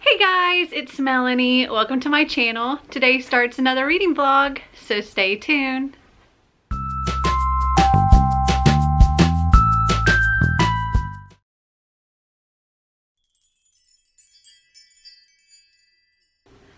Hey guys, it's Melanie. Welcome to my channel. Today starts another reading vlog, so stay tuned.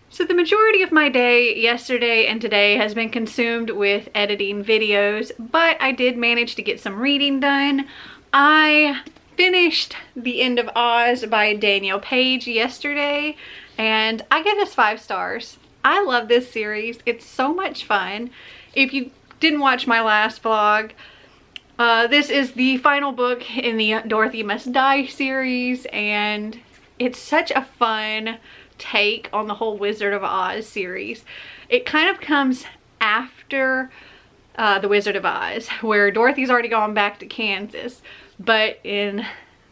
So the majority of my day yesterday and today has been consumed with editing videos, but I did manage to get some reading done. I finished The End of Oz by Danielle Page yesterday, and I give this 5 stars. I love this series. It's so much fun. If you didn't watch my last vlog, this is the final book in the Dorothy Must Die series, and it's such a fun take on the whole Wizard of Oz series. It kind of comes after the Wizard of Oz, where Dorothy's already gone back to Kansas, but in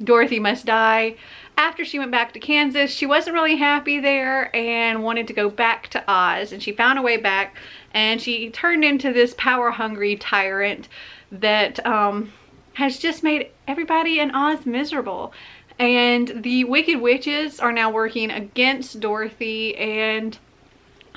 Dorothy Must Die, after she went back to Kansas, she wasn't really happy there and wanted to go back to Oz, and she found a way back, and she turned into this power-hungry tyrant that has just made everybody in Oz miserable. And the Wicked Witches are now working against Dorothy, and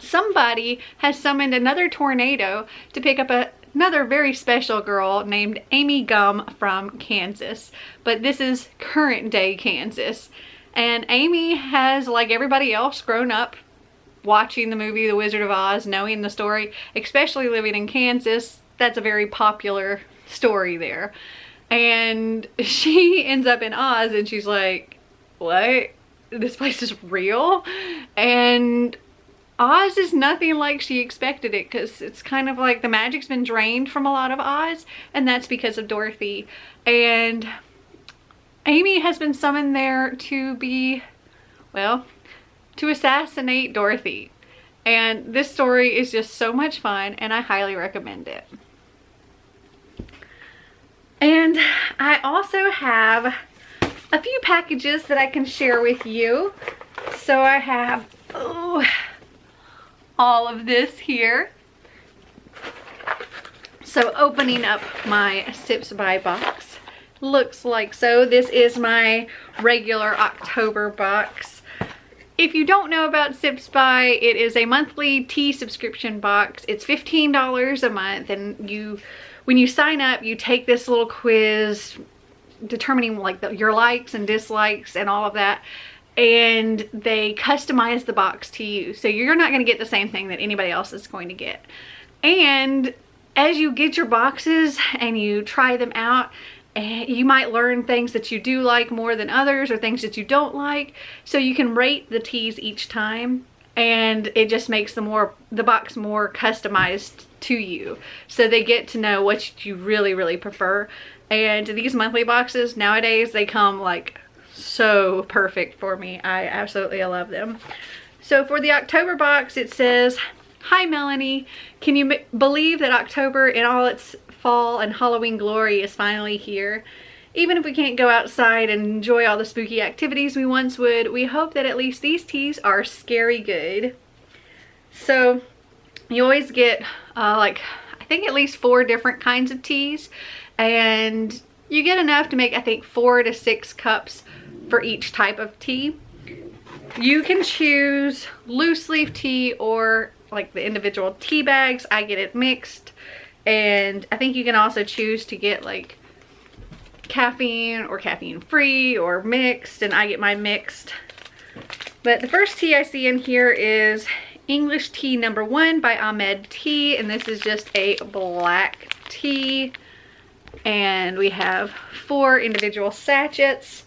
somebody has summoned another tornado to pick up another very special girl named Amy Gum from Kansas. But this is current day Kansas. And Amy has, like everybody else, grown up watching the movie The Wizard of Oz, knowing the story, especially living in Kansas. That's a very popular story there. And she ends up in Oz and she's like, what? This place is real? And Oz is nothing like she expected it, because it's kind of like the magic's been drained from a lot of Oz, and that's because of Dorothy. And Amy has been summoned there to be, well, to assassinate Dorothy. And this story is just so much fun, and I highly recommend it. And I also have a few packages that I can share with you. So I have all of this here. So opening up my Sipsby box, looks like so. This is my regular October box. If you don't know about Sipsby, it is a monthly tea subscription box. It's $15 a month, and when you sign up, you take this little quiz determining like your likes and dislikes and all of that, and they customize the box to you. So you're not going to get the same thing that anybody else is going to get. And as you get your boxes and you try them out, you might learn things that you do like more than others, or things that you don't like. So you can rate the teas each time, and it just makes the box more customized to you, so they get to know what you really prefer. And these monthly boxes nowadays, they come like so perfect for me. I absolutely love them. So for the October box, it says, "Hi Melanie, can you believe that October in all its fall and Halloween glory is finally here? Even if we can't go outside and enjoy all the spooky activities we once would, we hope that at least these teas are scary good." So you always get like, I think at least 4 different kinds of teas, and you get enough to make, I think, 4 to 6 cups for each type of tea. You can choose loose leaf tea or like the individual tea bags. I get it mixed, and I think you can also choose to get like caffeine or caffeine free or mixed, and I get mine mixed. But the first tea I see in here is English Tea No. 1 by Ahmed Tea, and this is just a black tea, and we have 4 individual sachets.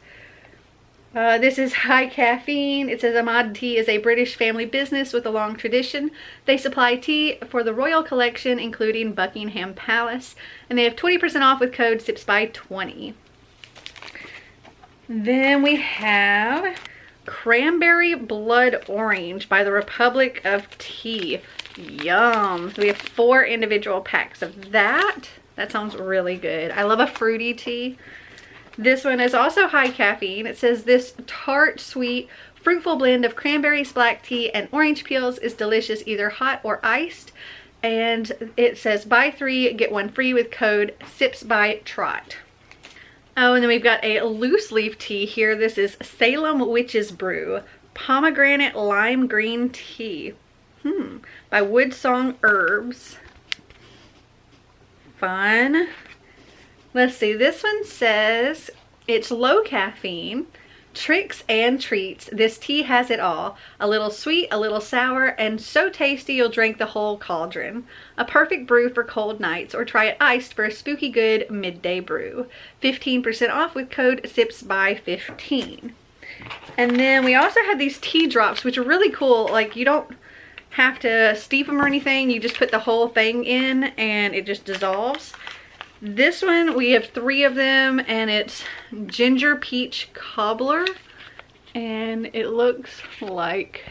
This is high caffeine. It says Ahmed Tea is a British family business with a long tradition. They supply tea for the royal collection, including Buckingham Palace, and they have 20% off with code SIPSBY20. Then we have Cranberry Blood Orange by the Republic of Tea. Yum. We have 4 individual packs of that. That sounds really good. I love a fruity tea. This one is also high caffeine. It says this tart, sweet, fruitful blend of cranberries, black tea, and orange peels is delicious either hot or iced. And it says buy 3, get 1 free with code SIPSBYTROT. Oh, and then we've got a loose leaf tea here. This is Salem Witch's Brew pomegranate lime green tea. By Woodsong Herbs. Fun. Let's see, this one says it's low caffeine, tricks and treats. This tea has it all. A little sweet, a little sour, and so tasty you'll drink the whole cauldron. A perfect brew for cold nights, or try it iced for a spooky good midday brew. 15% off with code SIPSBY15. And then we also had these tea drops, which are really cool. Like, you don't have to steep them or anything. You just put the whole thing in and it just dissolves. This one, we have 3 of them, and it's ginger peach cobbler, and it looks like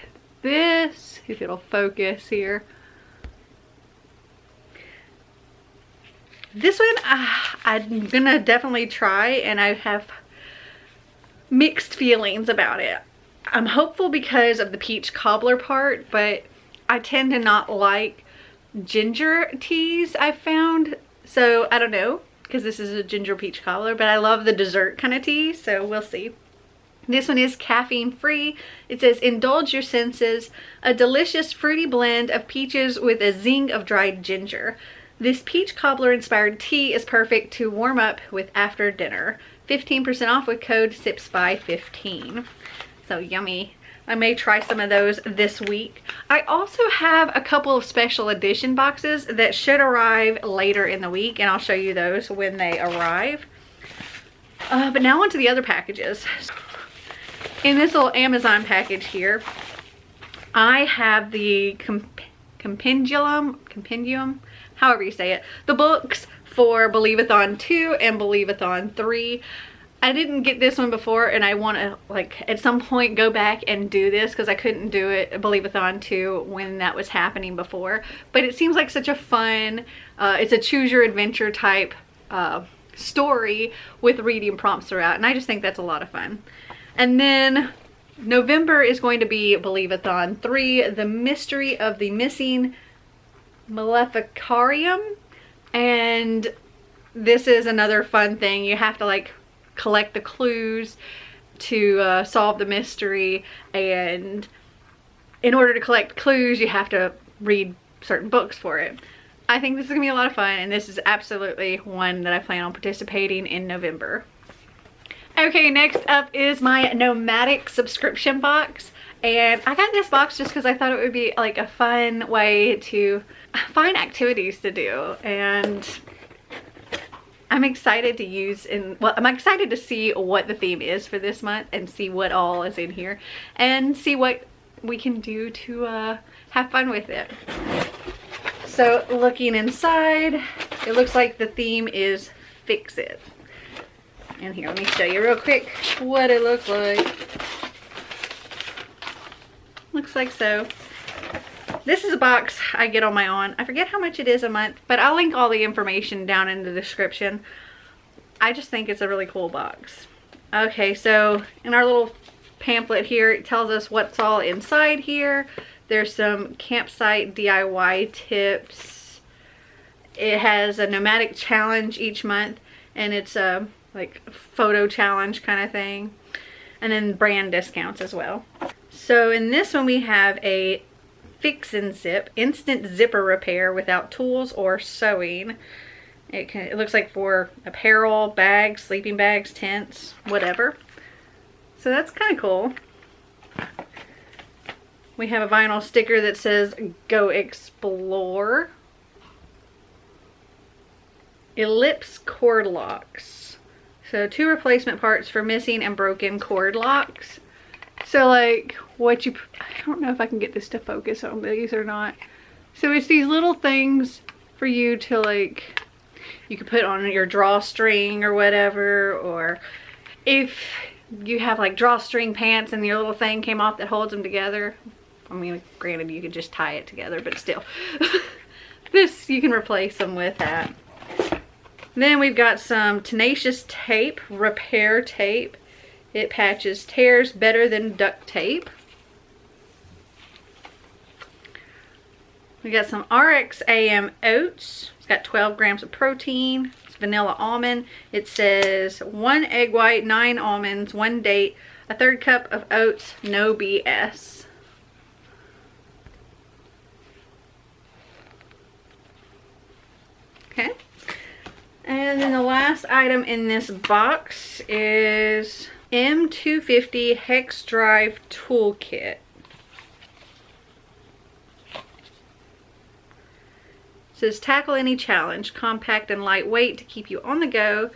this, if it'll focus here. This one I'm gonna definitely try, and I have mixed feelings about it. I'm hopeful because of the peach cobbler part, but I tend to not like ginger teas, I've found. So I don't know, because this is a ginger peach cobbler, but I love the dessert kind of tea, so we'll see. This one is caffeine free. It says, indulge your senses, a delicious fruity blend of peaches with a zing of dried ginger. This peach cobbler inspired tea is perfect to warm up with after dinner. 15% off with code SIPSBY15. So yummy. I may try some of those this week. I also have a couple of special edition boxes that should arrive later in the week, and I'll show you those when they arrive. But now onto the other packages. In this little Amazon package here, I have the compendium, however you say it, the books for Bookoplathon 2 and Bookoplathon 3. I didn't get this one before, and I want to, like, at some point go back and do this, because I couldn't do it at Bookoplathon 2 when that was happening before. But it seems like such a fun, it's a choose your adventure type story with reading prompts throughout, and I just think that's a lot of fun. And then November is going to be Bookoplathon 3, The Mystery of the Missing Maleficarium. And this is another fun thing. You have to, like, collect the clues to solve the mystery, and in order to collect clues you have to read certain books for it. I think this is gonna be a lot of fun, and this is absolutely one that I plan on participating in November. Okay, next up is my Nomadic subscription box, and I got this box just because I thought it would be like a fun way to find activities to do, and I'm excited to use, I'm excited to see what the theme is for this month and see what all is in here and see what we can do to have fun with it. So looking inside, it looks like the theme is Fix It. And here, let me show you real quick what it looks like. Looks like so. This is a box I get on my own. I forget how much it is a month, but I'll link all the information down in the description. I just think it's a really cool box. Okay, so in our little pamphlet here, it tells us what's all inside here. There's some campsite DIY tips. It has a nomadic challenge each month, and it's a like photo challenge kind of thing. And then brand discounts as well. So in this one we have a Fix and Zip instant zipper repair without tools or sewing. It looks like for apparel, bags, sleeping bags, tents, whatever. So that's kind of cool. We have a vinyl sticker that says Go Explore. Ellipse cord locks. So 2 replacement parts for missing and broken cord locks. So like I don't know if I can get this to focus on these or not. So it's these little things for you to, like, you could put on your drawstring or whatever, or if you have like drawstring pants and your little thing came off that holds them together. I mean, granted you could just tie it together, but still. This, you can replace them with that. Then we've got some tenacious tape, repair tape. It patches tears better than duct tape. We got some RXAM oats. It's got 12 grams of protein. It's vanilla almond. It says 1 egg white, 9 almonds, 1 date, A third cup of oats, no BS. Okay. And then the last item in this box is M250 Hex Drive Toolkit. It says tackle any challenge, compact and lightweight to keep you on the go.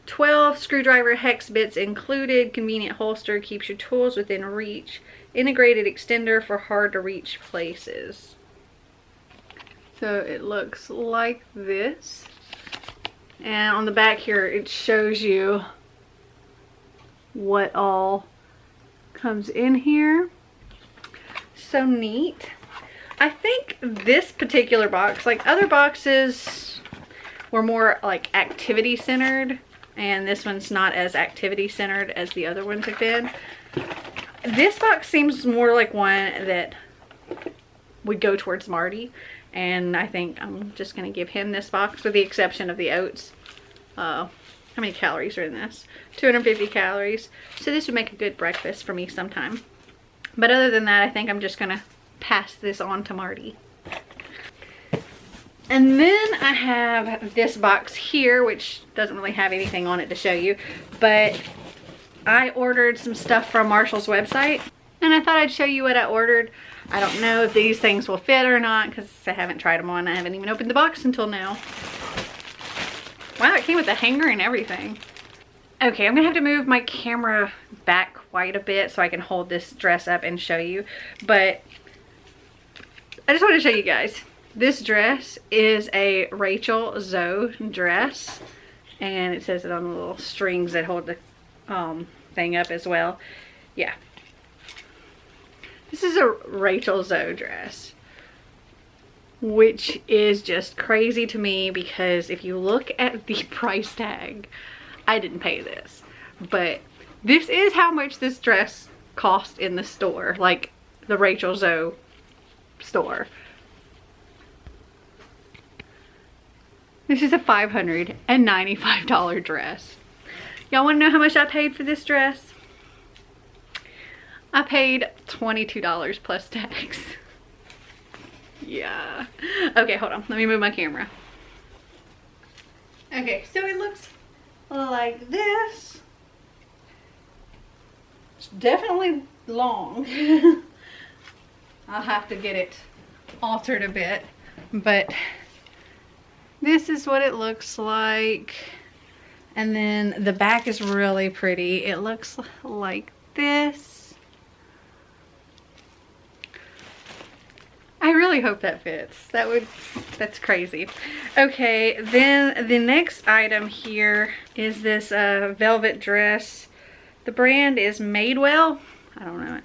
12 screwdriver hex bits included, convenient holster, keeps your tools within reach. Integrated extender for hard to reach places. So it looks like this. And on the back here, it shows you what all comes in here. So neat. I think this particular box, like other boxes were more like activity centered, and this one's not as activity centered as the other ones have been. This box seems more like one that would go towards Marty, and I think I'm just gonna give him this box with the exception of the oats. How many calories are in this? 250 calories. So this would make a good breakfast for me sometime. But other than that, I think I'm just gonna pass this on to Marty. And then I have this box here, which doesn't really have anything on it to show you, but I ordered some stuff from Marshall's website, and I thought I'd show you what I ordered. I don't know if these things will fit or not because I haven't tried them on. I haven't even opened the box until now. Wow, it came with a hanger and everything. Okay, I'm gonna have to move my camera back quite a bit so I can hold this dress up and show you, but I just want to show you guys. This dress is a Rachel Zoe dress, and it says it on the little strings that hold the thing up as well. Yeah. This is a Rachel Zoe dress, which is just crazy to me because if you look at the price tag, I didn't pay this, but this is how much this dress cost in the store, like the Rachel Zoe store. This is a $595 dress. Y'all want to know how much I paid for this dress? I paid $22 plus tax. Yeah. Okay, hold on. Let me move my camera. Okay, so it looks like this. It's definitely long. I'll have to get it altered a bit, but this is what it looks like. And then the back is really pretty. It looks like this. I really hope that fits. That's crazy. Okay, then the next item here is this velvet dress. The brand is Madewell. I don't know it.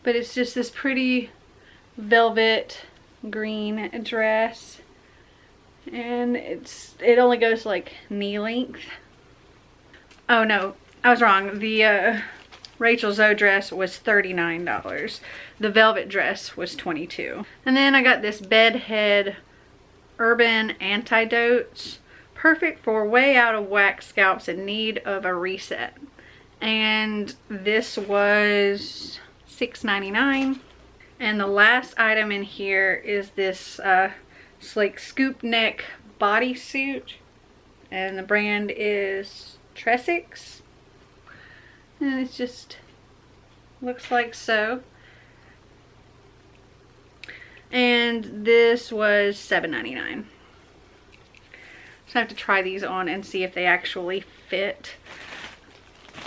But it's just this pretty velvet green dress, and it only goes like knee length. Oh no, I was wrong. The Rachel Zoe dress was $39. The velvet dress was $22. And then I got this Bedhead Urban Antidotes, perfect for way out of whack scalps in need of a reset. And this was $6.99. And the last item in here is this like scoop neck bodysuit, and the brand is Tressix, and it just looks like so. And this was $7.99. So I have to try these on and see if they actually fit.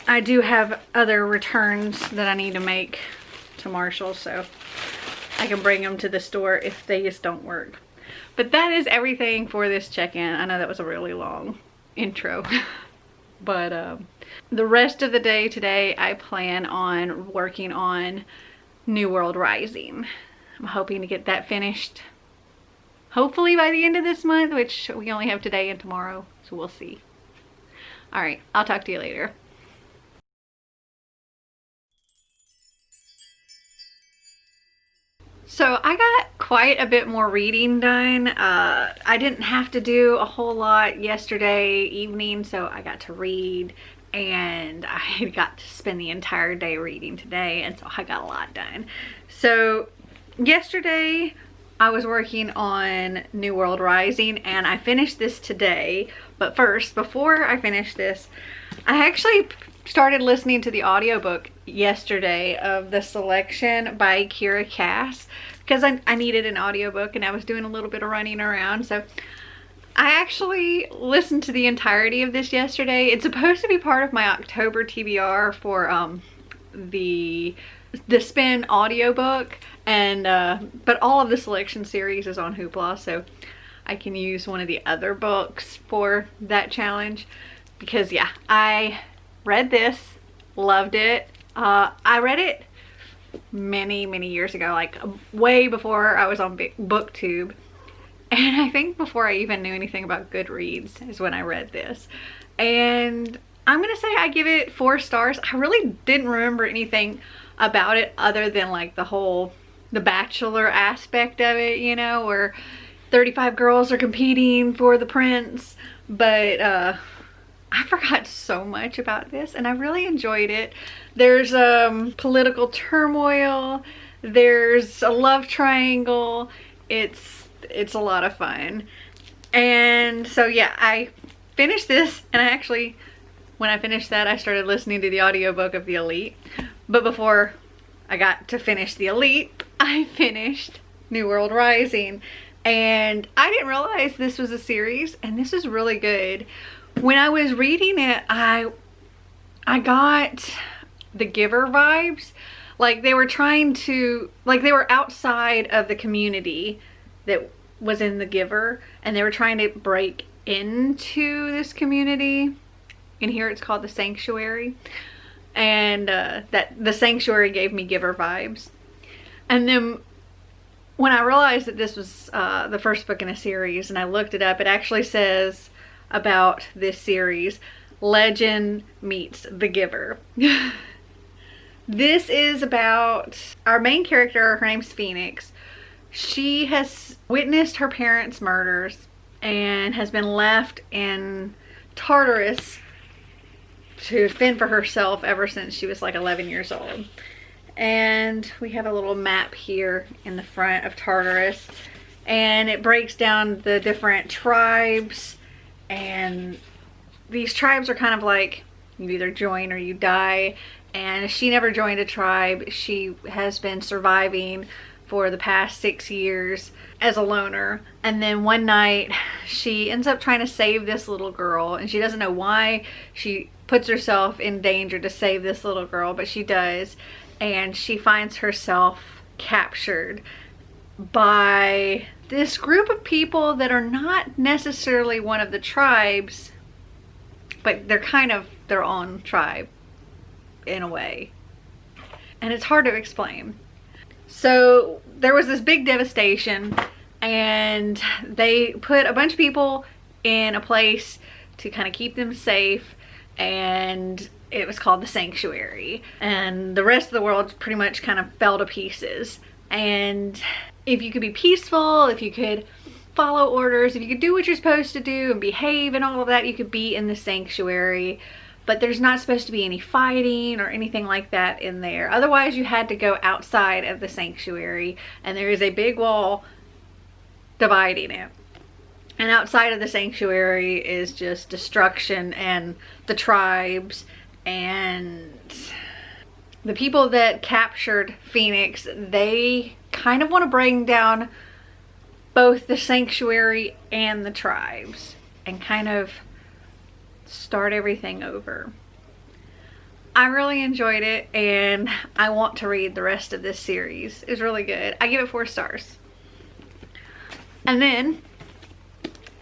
I do have other returns that I need to make to Marshall, so I can bring them to the store if they just don't work. But that is everything for this check-in. I know that was a really long intro. But the rest of the day today, I plan on working on New World Rising. I'm hoping to get that finished hopefully by the end of this month, which we only have today and tomorrow, so we'll see. All right, I'll talk to you later. So I got quite a bit more reading done. I didn't have to do a whole lot yesterday evening, so I got to read and I got to spend the entire day reading today, and so I got a lot done. So yesterday I was working on New World Rising, and I finished this today. But first, before I finish this, I actually started listening to the audiobook yesterday of The Selection by Kira Cass, because I needed an audiobook and I was doing a little bit of running around. So I actually listened to the entirety of this yesterday. It's supposed to be part of my October TBR for the Spin audiobook, and but all of the Selection series is on Hoopla, so I can use one of the other books for that challenge. Because yeah, I read this, loved it. I read it many years ago, like way before I was on BookTube, and I think before I even knew anything about Goodreads is when I read this. And I'm gonna say I give it 4 stars. I really didn't remember anything about it other than like the Bachelor aspect of it, you know, where 35 girls are competing for the prince. But I forgot so much about this, and I really enjoyed it. There's political turmoil, there's a love triangle. It's a lot of fun. And so yeah, I finished this, and I actually, when I finished that, I started listening to the audiobook of The Elite. But before I got to finish The Elite, I finished New World Rising. And I didn't realize this was a series, and this is really good. When I was reading it, I got the Giver vibes. Like they were trying to, like they were outside of the community that was in the Giver, and they were trying to break into this community. In here it's called the Sanctuary. And that the Sanctuary gave me Giver vibes. And then when I realized that this was the first book in a series, and I looked it up, it actually says about this series, Legend meets the Giver. This is about our main character. Her name's Phoenix. She has witnessed her parents' murders and has been left in Tartarus to fend for herself ever since she was like 11 years old. And we have a little map here in the front of Tartarus, and it breaks down the different tribes, and these tribes are kind of like you either join or you die. And she never joined a tribe. She has been surviving for the past 6 years as a loner. And then one night she ends up trying to save this little girl, and she doesn't know why she puts herself in danger to save this little girl, but she does. And she finds herself captured by this group of people that are not necessarily one of the tribes, but they're kind of their own tribe in a way. And it's hard to explain. So there was this big devastation, and they put a bunch of people in a place to kind of keep them safe, and it was called the Sanctuary. And the rest of the world pretty much kind of fell to pieces. And if you could be peaceful, if you could follow orders, if you could do what you're supposed to do and behave and all of that, you could be in the Sanctuary. But there's not supposed to be any fighting or anything like that in there. Otherwise, you had to go outside of the Sanctuary, and there is a big wall dividing it. And outside of the Sanctuary is just destruction and the tribes. And the people that captured Phoenix, they kind of want to bring down both the Sanctuary and the tribes and kind of start everything over. I really enjoyed it, and I want to read the rest of this series. It's really good. I give it 4 stars. And then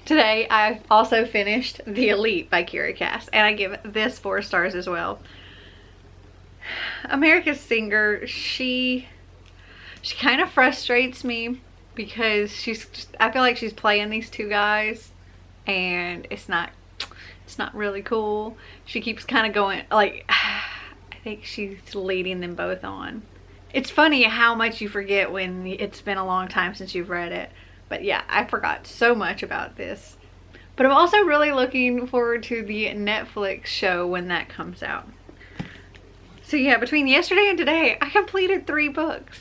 today I also finished The Elite by Kira Cass, and I give this 4 stars as well. America's Singer, she kind of frustrates me because I feel like she's playing these 2 guys, and it's not really cool. She keeps kind of going like, I think she's leading them both on. It's funny how much you forget when it's been a long time since you've read it. But yeah, I forgot so much about this. But I'm also really looking forward to the Netflix show when that comes out. So yeah, between yesterday and today, I completed 3 books.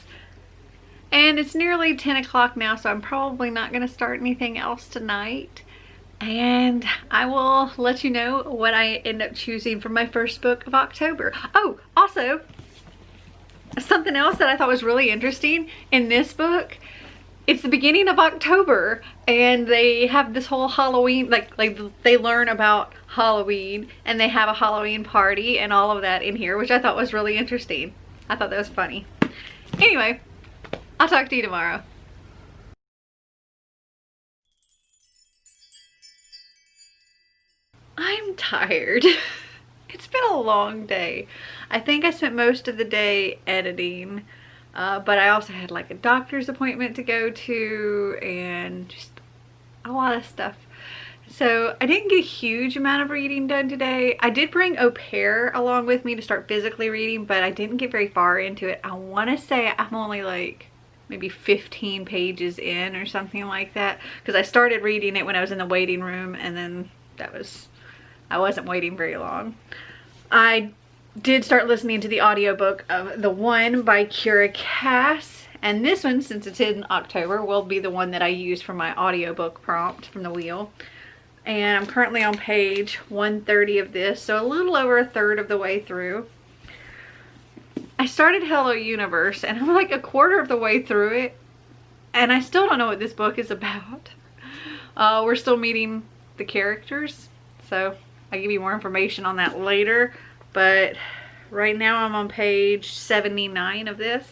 And it's nearly 10 o'clock now, so I'm probably not going to start anything else tonight. And I will let you know what I end up choosing for my first book of October. Oh, also, something else that I thought was really interesting in this book. It's the beginning of October and they have this whole Halloween, like they learn about Halloween and they have a Halloween party and all of that in here, which I thought was really interesting. I thought that was funny. Anyway, I'll talk to you tomorrow. I'm tired. It's been a long day. I think I spent most of the day editing, but I also had like a doctor's appointment to go to and just a lot of stuff. So I didn't get a huge amount of reading done today. I did bring au pair along with me to start physically reading, but I didn't get very far into it. I want to say I'm only like maybe 15 pages in or something like that, because I started reading it when I was in the waiting room and then I wasn't waiting very long. I did start listening to the audiobook of The One by Kira Cass, and this one, since it's in October, will be the one that I use for my audiobook prompt from the wheel. And I'm currently on page 130 of this, so a little over a third of the way through. I started Hello Universe and I'm like a quarter of the way through it and I still don't know what this book is about. We're still meeting the characters, so I'll give you more information on that later, but right now I'm on page 79 of this.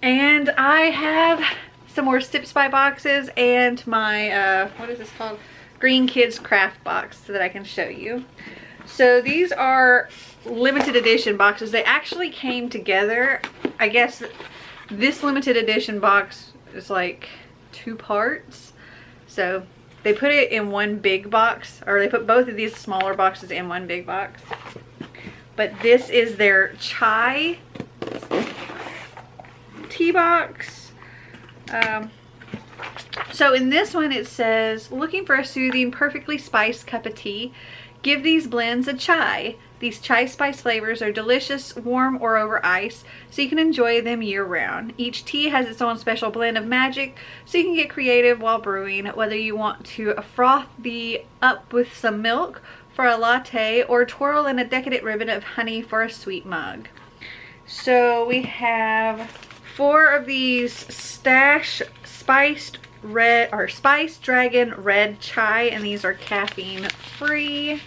And I have some more Sipsby boxes and my, what is this called? Green Kids Craft box that I can show you. So these are limited edition boxes. They actually came together. I guess this limited edition box is like 2 parts. So they put it in one big box, or they put both of these smaller boxes in one big box. But this is their chai tea box. So in this one it says, looking for a soothing, perfectly spiced cup of tea? Give these blends a chai. These chai spice flavors are delicious, warm or over ice, so you can enjoy them year round. Each tea has its own special blend of magic, so you can get creative while brewing, whether you want to froth the up with some milk for a latte or twirl in a decadent ribbon of honey for a sweet mug. So we have 4 of these Stash spiced dragon red chai, and these are caffeine free.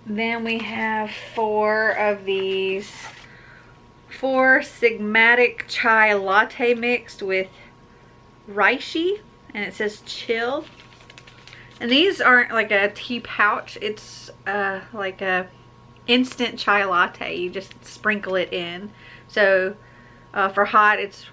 Then we have 4 of these 4 Sigmatic chai latte mixed with reishi, and it says chill. And these aren't like a tea pouch, it's like a instant chai latte. You just sprinkle it in. So for hot it's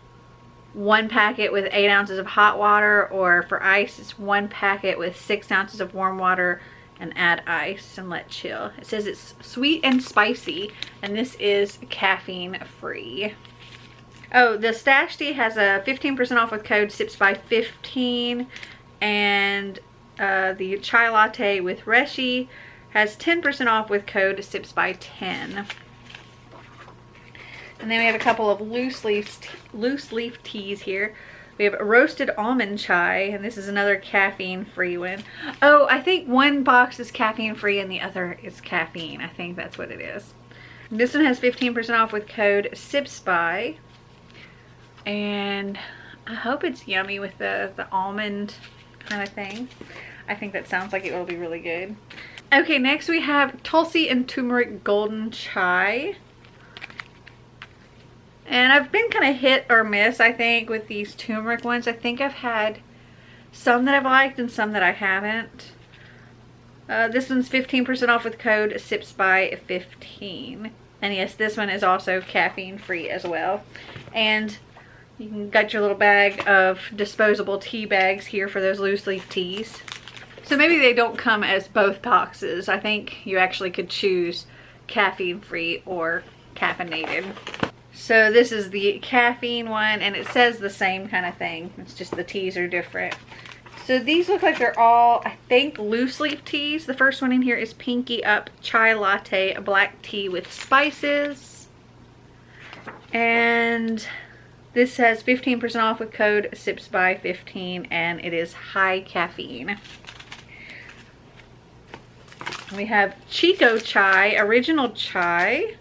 1 packet with 8 ounces of hot water, or for ice it's 1 packet with 6 ounces of warm water and add ice and let chill. It says it's sweet and spicy, and this is caffeine free. Oh, the Stash tea has a 15% off with code SIPSBY15, and the chai latte with reishi has 10% off with code SIPSBY10. And then we have a couple of loose leaf teas here. We have a roasted almond chai, and this is another caffeine free one. Oh, I think one box is caffeine free and the other is caffeine. I think that's what it is. This one has 15% off with code SIPSBY. And I hope it's yummy with the almond kind of thing. I think that sounds like it will be really good. Okay, next we have Tulsi and Turmeric Golden Chai. And I've been kind of hit or miss, I think, with these turmeric ones. I think I've had some that I've liked and some that I haven't. This one's 15% off with code SIPSBY15. And yes, this one is also caffeine free as well. And you got your little bag of disposable tea bags here for those loose leaf teas. So maybe they don't come as both boxes. I think you actually could choose caffeine free or caffeinated. So this is the caffeine one, and it says the same kind of thing. It's just the teas are different. So these look like they're all, I think, loose leaf teas. The first one in here is Pinky Up Chai Latte Black Tea with Spices. And this has 15% off with code SIPSBY15, and it is high caffeine. We have Chico Chai, Original Chai.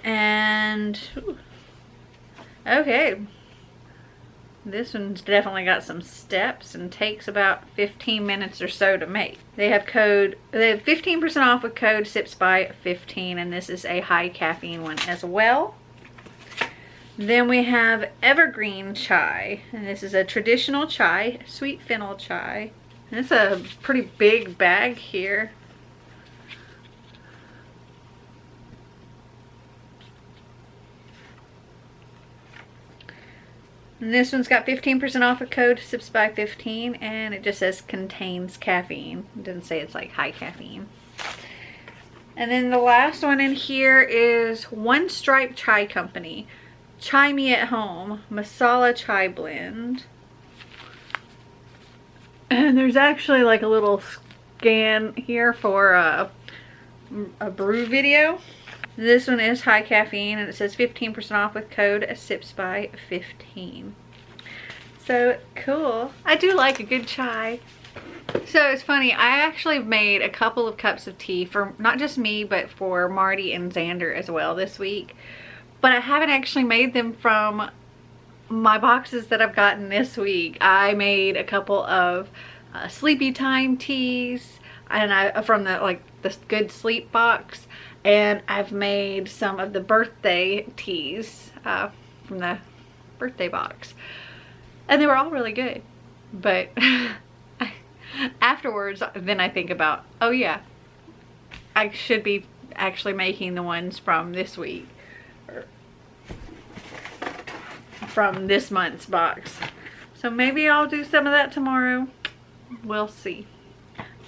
And, okay. This one's definitely got some steps and takes about 15 minutes or so to make. They have 15% off with code SIPSBY15, and this is a high caffeine one as well. Then we have Evergreen Chai, and this is a traditional chai, sweet fennel chai. And it's a pretty big bag here. And this one's got 15% off with code SIPSBY15, and it just says contains caffeine. It doesn't say it's like high caffeine. And then the last one in here is One Stripe Chai Company. Chai Me at Home Masala Chai Blend. And there's actually like a little scan here for a brew video. This one is high caffeine, and it says 15% off with code SIPSBY15. So cool. I do like a good chai. So it's funny, I actually made a couple of cups of tea for not just me, but for Marty and Xander as well this week. But I haven't actually made them from my boxes that I've gotten this week. I made a couple of sleepy time teas, and from the Good Sleep box. And I've made some of the birthday teas from the birthday box. And they were all really good. But afterwards, then I think about, oh yeah, I should be actually making the ones from this week. Or from this month's box. So maybe I'll do some of that tomorrow. We'll see.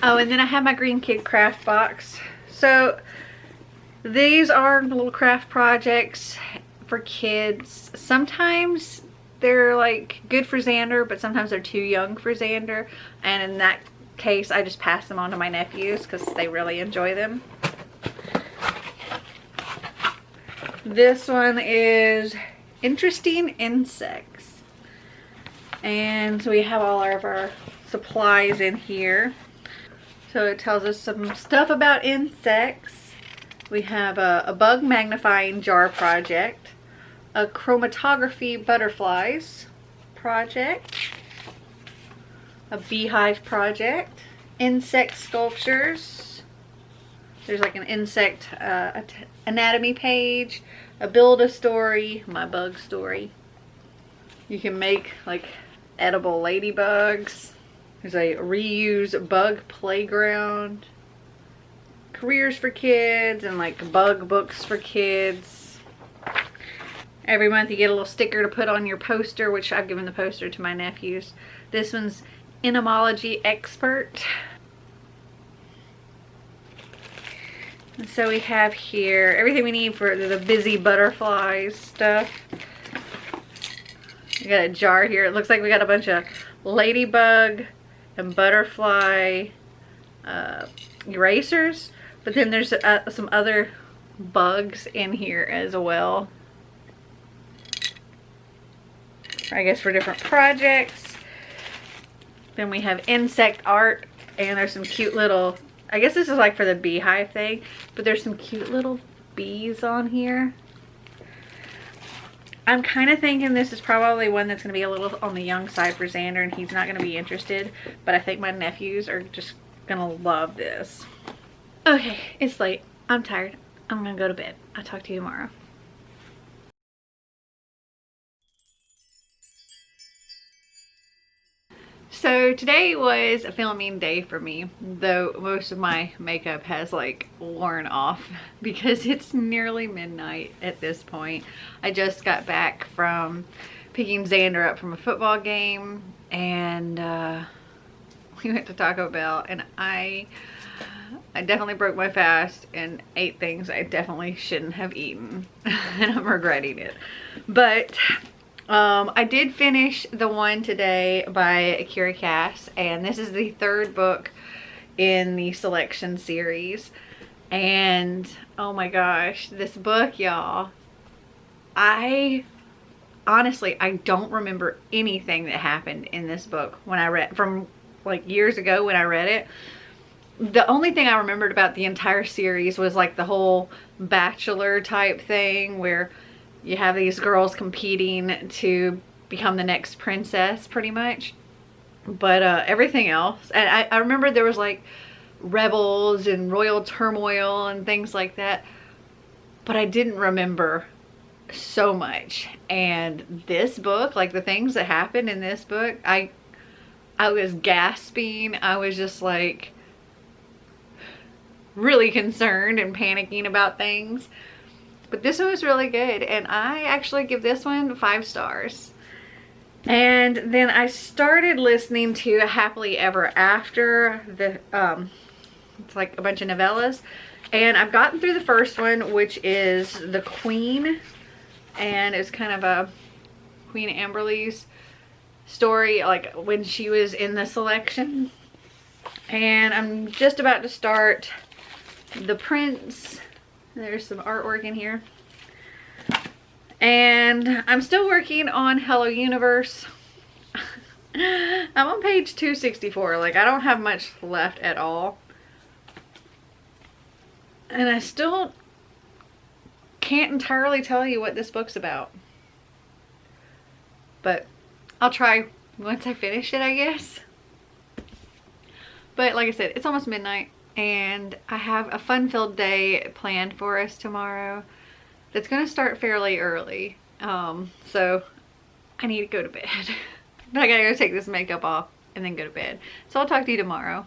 Oh, and then I have my Green Kid craft box. So these are little craft projects for kids. Sometimes they're like good for Xander, but sometimes they're too young for Xander. And in that case, I just pass them on to my nephews because they really enjoy them. This one is Interesting Insects. And so we have all of our supplies in here. So it tells us some stuff about insects. We have a bug magnifying jar project, a chromatography butterflies project, a beehive project, insect sculptures. There's like an insect anatomy page, a build a story, my bug story. You can make like edible ladybugs. There's a reuse bug playground. Careers for kids, and like bug books for kids. Every month you get a little sticker to put on your poster, which I've given the poster to my nephews. This one's Entomology Expert. And so we have here everything we need for the busy butterflies stuff. We got a jar here. It looks like we got a bunch of ladybug and butterfly erasers. But then there's some other bugs in here as well. I guess for different projects. Then we have insect art, and there's some cute little, I guess this is like for the beehive thing, but there's some cute little bees on here. I'm kind of thinking this is probably one that's going to be a little on the young side for Xander, and he's not going to be interested, but I think my nephews are just going to love this. Okay, it's late. I'm tired. I'm going to go to bed. I'll talk to you tomorrow. So today was a filming day for me, though most of my makeup has like worn off because it's nearly midnight at this point. I just got back from picking Xander up from a football game, and we went to Taco Bell, and I I definitely broke my fast and ate things I definitely shouldn't have eaten. And I'm regretting it. But I did finish the one today by Kira Cass, and this is the third book in the selection series. And oh my gosh, this book, y'all, I honestly don't remember anything that happened in this book when I read, from like years ago when I read it. The only thing I remembered about the entire series was like the whole bachelor type thing where you have these girls competing to become the next princess pretty much. But everything else, and I remember there was like rebels and royal turmoil and things like that, but I didn't remember so much. And this book, like the things that happened in this book, I was gasping. I was just like really concerned and panicking about things. But this one was really good, and I actually give this one 5 stars. And then I started listening to Happily Ever After. It's like a bunch of novellas, and I've gotten through the first one, which is The Queen, and it's kind of a Queen Amberley's story, like when she was in the selection. And I'm just about to start The Prince. There's some artwork in here. And I'm still working on Hello Universe. I'm on page 264. Like, I don't have much left at all. And I still can't entirely tell you what this book's about. But I'll try once I finish it, I guess. But like I said, it's almost midnight, and I have a fun-filled day planned for us tomorrow that's going to start fairly early. So I need to go to bed. But I gotta go take this makeup off and then go to bed. So I'll talk to you tomorrow.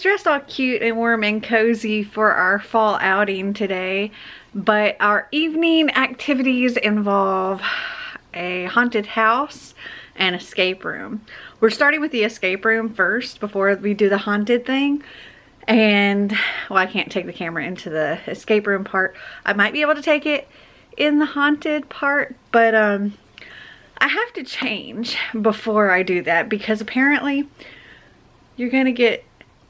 Dressed all cute and warm and cozy for our fall outing today, but our evening activities involve a haunted house and escape room. We're starting with the escape room first before we do the haunted thing. And well, I can't take the camera into the escape room part. I might be able to take it in the haunted part, but I have to change before I do that, because apparently you're gonna get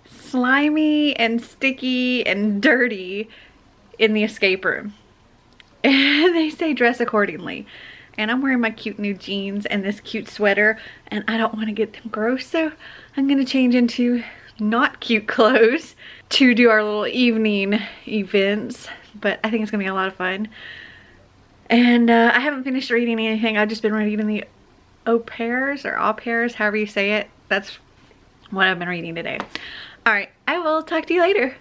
slimy and sticky and dirty in the escape room. And they say dress accordingly. And I'm wearing my cute new jeans and this cute sweater, and I don't want to get them gross, so I'm gonna change into not cute clothes to do our little evening events. But I think it's gonna be a lot of fun. And I haven't finished reading anything. I've just been reading the au pairs, however you say it. That's what I've been reading today. All right, I will talk to you later.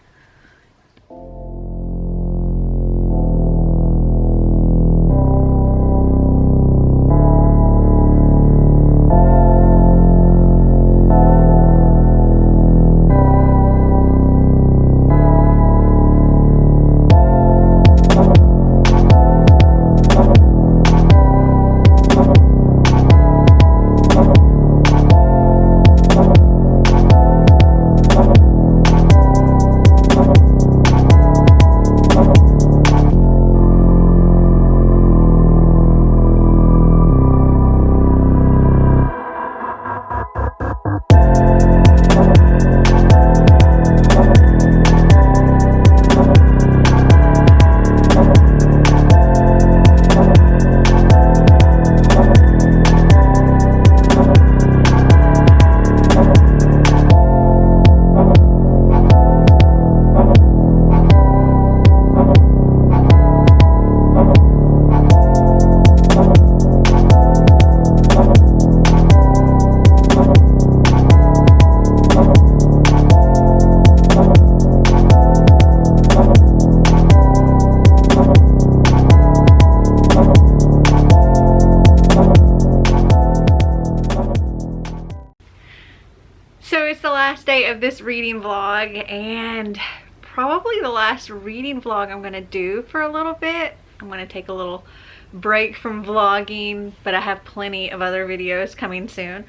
So it's the last day of this reading vlog, and probably the last reading vlog I'm gonna do for a little bit. I'm gonna take a little break from vlogging, but I have plenty of other videos coming soon.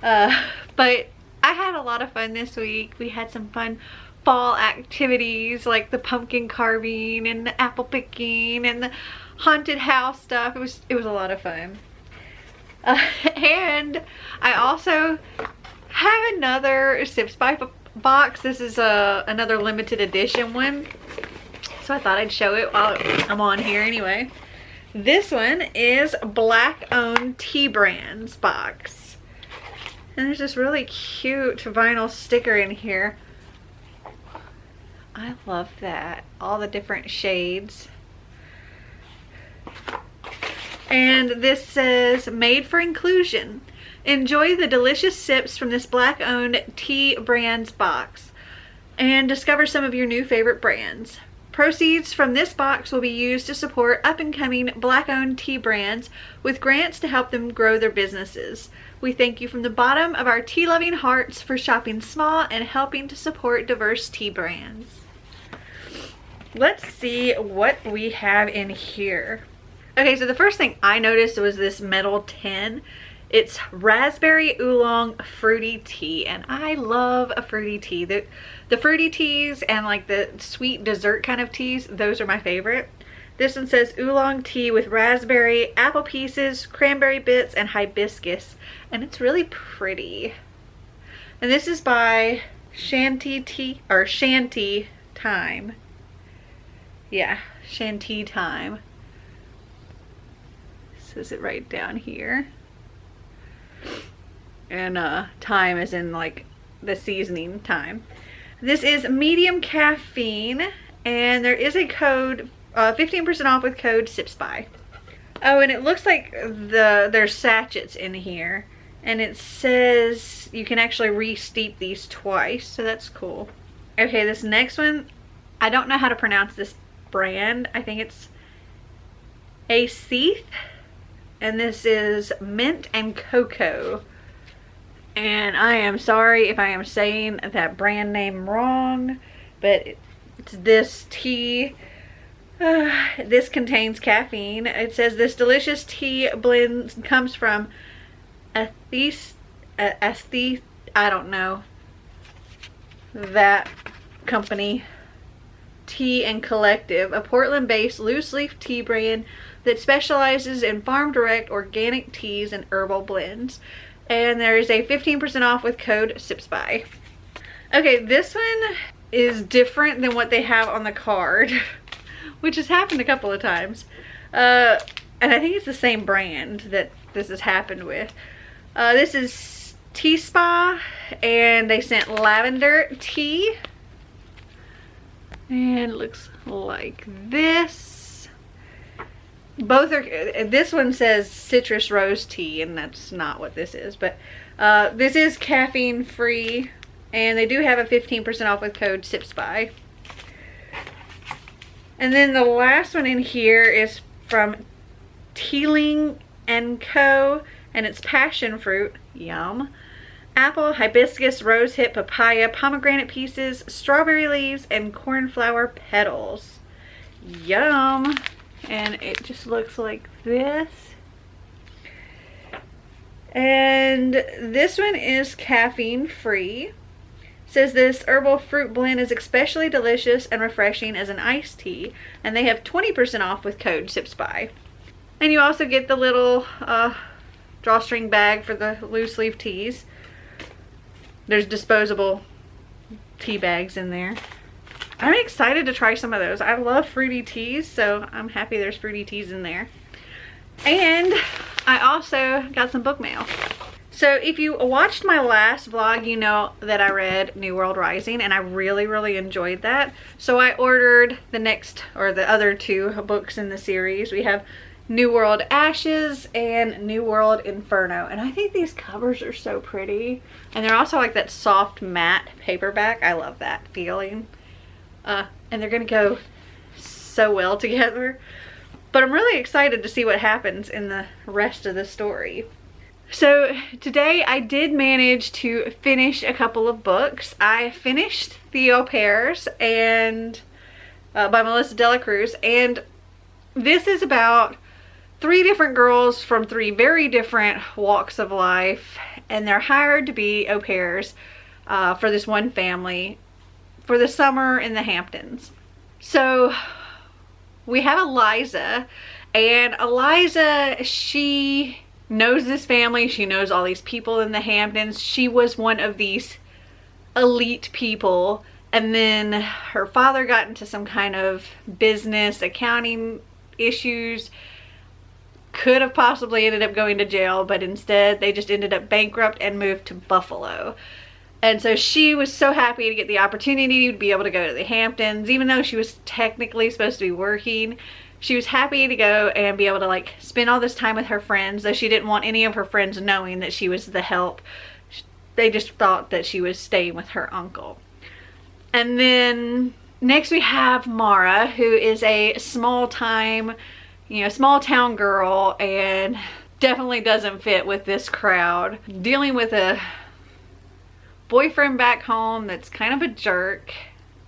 But I had a lot of fun this week. We had some fun fall activities like the pumpkin carving and the apple picking and the haunted house stuff. It was a lot of fun. And I also have another Sipsby box. This is another limited edition one, so I thought I'd show it while I'm on here anyway. This one is Black Owned Tea Brands box, and there's this really cute vinyl sticker in here. I love that, all the different shades. And this says made for inclusion. Enjoy the delicious sips from this Black-owned tea brands box and discover some of your new favorite brands. Proceeds from this box will be used to support up-and-coming Black-owned tea brands with grants to help them grow their businesses. We thank you from the bottom of our tea-loving hearts for shopping small and helping to support diverse tea brands. Let's see what we have in here. Okay, so the first thing I noticed was this metal tin. It's raspberry oolong fruity tea, and I love a fruity tea. The fruity teas and like the sweet dessert kind of teas, those are my favorite. This one says oolong tea with raspberry, apple pieces, cranberry bits, and hibiscus, and it's really pretty. And this is by Shanty Time. Yeah, Shanty Time. Says it right down here. And time is in like the seasoning time. This is medium caffeine, and there is a code 15% off with code Sipsby. Oh, and it looks like there's sachets in here, and it says you can actually re-steep these twice, so that's cool. Okay, this next one, I don't know how to pronounce this brand. I think it's Aceith, and this is mint and cocoa. And I am sorry if I am saying that brand name wrong, but it's this tea. This contains caffeine. It says this delicious tea blend comes from Aesthete, I don't know that company. Tea and Collective, a Portland-based loose-leaf tea brand that specializes in farm-direct organic teas and herbal blends. And there is a 15% off with code Sipsby. Okay, this one is different than what they have on the card, which has happened a couple of times. And I think it's the same brand that this has happened with. This is Tea Spa, and they sent lavender tea. And it looks like this. both are, this one says citrus rose tea, and that's not what this is, but this is caffeine free, and they do have a 15% off with code Sipsby. And then the last one in here is from Teeling & Co, and it's passion fruit, yum, apple, hibiscus, rosehip, papaya, pomegranate pieces, strawberry leaves, and cornflower petals. Yum. And it just looks like this. And this one is caffeine free. It says this herbal fruit blend is especially delicious and refreshing as an iced tea, and they have 20% off with code Sipsby. And you also get the little drawstring bag for the loose leaf teas. There's disposable tea bags in there. I'm excited to try some of those. I love fruity teas, so I'm happy there's fruity teas in there. And I also got some book mail. So if you watched my last vlog, you know that I read New World Rising, and I really enjoyed that. So I ordered the next, or the other two books in the series. We have New World Ashes and New World Inferno, and I think these covers are so pretty, and they're also like that soft matte paperback. I love that feeling, and they're gonna go so well together. But I'm really excited to see what happens in the rest of the story. So today I did manage to finish a couple of books. I finished The Au Pairs and by Melissa Dela Cruz, and this is about 3 different girls from 3 very different walks of life, and they're hired to be au pairs for this one family for the summer in the Hamptons. So we have Eliza, and Eliza, she knows this family. She knows all these people in the Hamptons. She was one of these elite people, and then her father got into some kind of business accounting issues. Could have possibly ended up going to jail, but instead they just ended up bankrupt and moved to Buffalo. And so she was so happy to get the opportunity to be able to go to the Hamptons, even though she was technically supposed to be working. She was happy to go and be able to like spend all this time with her friends, though she didn't want any of her friends knowing that she was the help. They just thought that she was staying with her uncle. And then next we have Mara, who is a small town girl, and definitely doesn't fit with this crowd. Dealing with a boyfriend back home that's kind of a jerk,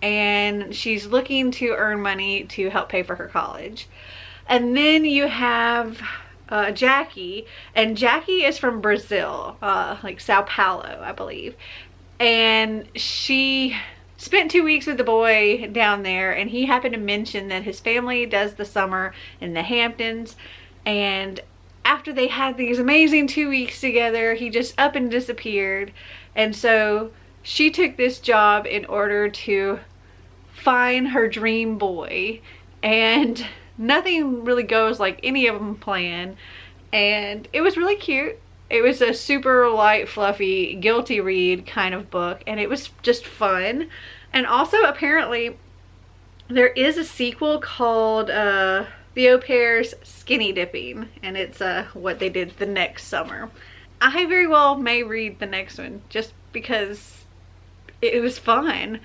and she's looking to earn money to help pay for her college. And then you have Jackie, and Jackie is from Brazil, like Sao Paulo, I believe. And she spent 2 weeks with the boy down there, and he happened to mention that his family does the summer in the Hamptons, and after they had these amazing 2 weeks together, he just up and disappeared. And so she took this job in order to find her dream boy, and nothing really goes like any of them plan. And it was really cute. It was a super light, fluffy, guilty read kind of book, and it was just fun. And also apparently there is a sequel called The Au Pairs Skinny Dipping, and it's what they did the next summer. I very well may read the next one just because it was fun.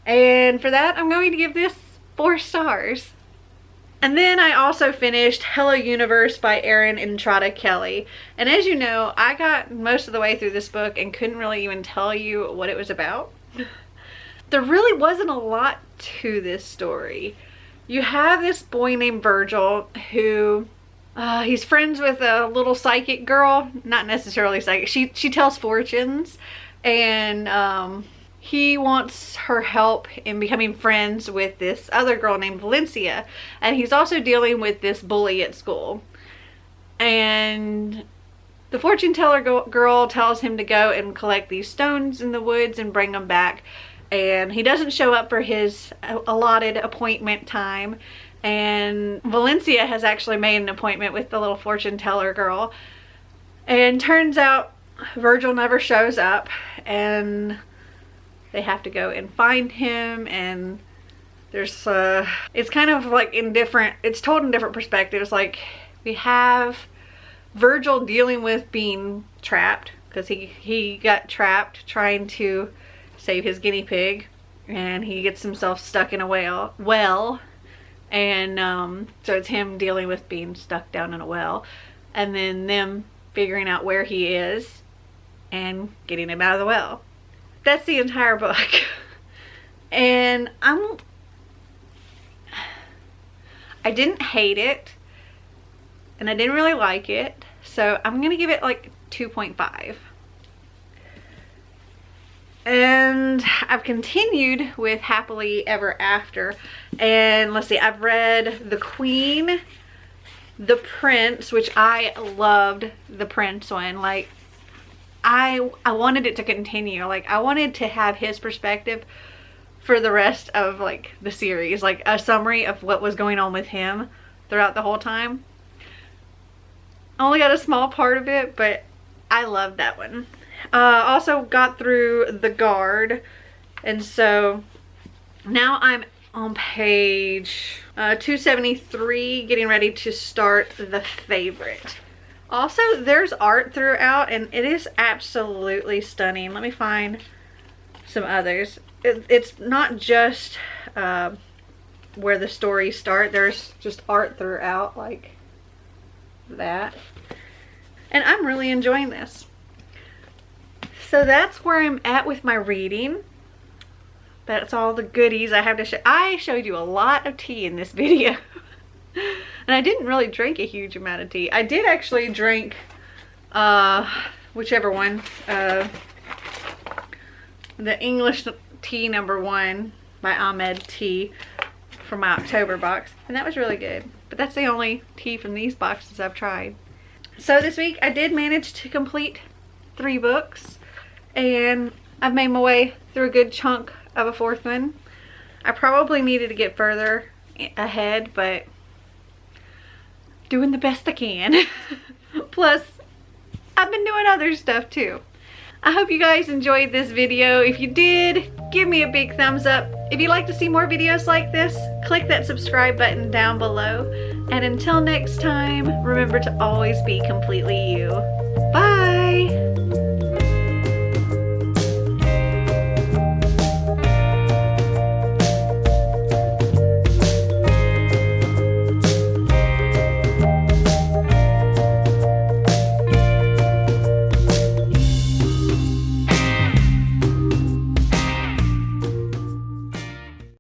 And for that, I'm going to give this 4 stars. And then I also finished Hello Universe by Erin Entrada Kelly. And as you know, I got most of the way through this book and couldn't really even tell you what it was about. There really wasn't a lot to this story. You have this boy named Virgil who, he's friends with a little psychic girl. Not necessarily psychic. She tells fortunes, and he wants her help in becoming friends with this other girl named Valencia, and he's also dealing with this bully at school. And the fortune teller girl tells him to go and collect these stones in the woods and bring them back, and he doesn't show up for his allotted appointment time. And Valencia has actually made an appointment with the little fortune teller girl, and turns out Virgil never shows up, and they have to go and find him, and There's it's kind of like it's told in different perspectives. Like we have Virgil dealing with being trapped because he got trapped trying to save his guinea pig, and he gets himself stuck in a well, and so it's him dealing with being stuck down in a well, and then them figuring out where he is and getting him out of the well. That's the entire book. And I didn't hate it, and I didn't really like it, so I'm gonna give it like 2.5. And I've continued with Happily Ever After, and let's see, I've read The Queen, The Prince, which I loved the Prince one. Like I wanted it to continue. Like I wanted to have his perspective for the rest of like the series, like a summary of what was going on with him throughout the whole time. I only got a small part of it, but I loved that one. Also got through The Guard, and so now I'm on page 273, getting ready to start The Favorite. Also, there's art throughout, and it is absolutely stunning. Let me find some others. It's not just where the stories start. There's just art throughout like that, and I'm really enjoying this. So that's where I'm at with my reading. That's all the goodies I have to show. I showed you a lot of tea in this video. And I didn't really drink a huge amount of tea. I did actually drink whichever one, the English tea #1 by Ahmed Tea from my October box, and that was really good. But that's the only tea from these boxes I've tried. So this week I did manage to complete 3 books, and I've made my way through a good chunk of a 4th one. I probably needed to get further ahead, but doing the best I can. Plus, I've been doing other stuff too. I hope you guys enjoyed this video. If you did, give me a big thumbs up. If you'd like to see more videos like this, click that subscribe button down below. And until next time, remember to always be completely you. Bye!